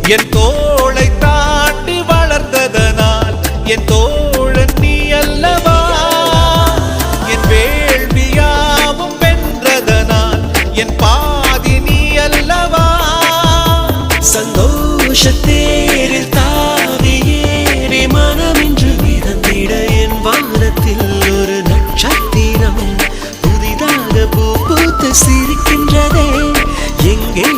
என் தோளை தாண்டி வளர்ந்ததனால் என் தோழன் நீ அல்லவா. என் வேள்வியாவும் வென்றதனால் என் பாதி நீ அல்லவா. சந்தோஷத்தேரில் தாவி ஏறி மனமின்று மிதந்திட என் வானத்தில் ஒரு நட்சத்திரம் புதிதாக பூ பூத்து சிரிக்கின்றதே. எங்கே